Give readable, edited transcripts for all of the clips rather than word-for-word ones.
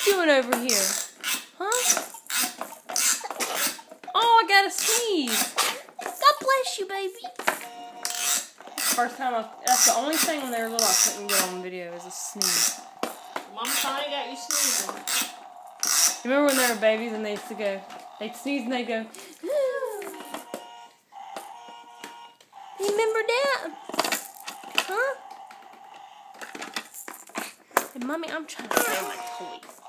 doing over here? Huh? Oh, I gotta sneeze. God bless you, baby. First time that's the only thing when they were little I couldn't get on video is a sneeze. Mom finally got you sneezing. You remember when they were babies and they used to go, they'd sneeze and they'd go, you remember that? Huh? Hey, Mommy, I'm trying to play my toys.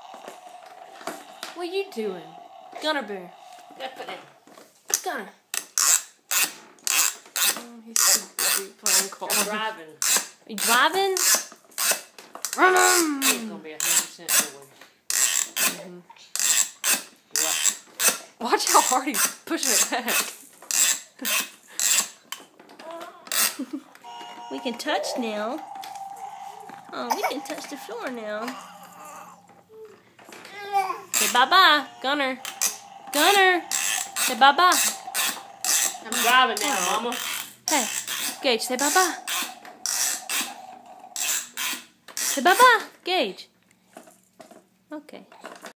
What are you doing? Gunner Bear. Gunner. Oh, he's too busy playing cars. I'm driving. Are you driving? Run on! It's going to be 100% boy. Watch how hard he's pushing it back. We can touch now. Oh, we can touch the floor now. Say bye-bye, Gunner. Gunner! Say bye-bye. I'm driving now, Mama. Hey, Gage, say bye-bye. Say bye-bye, Gage. Okay.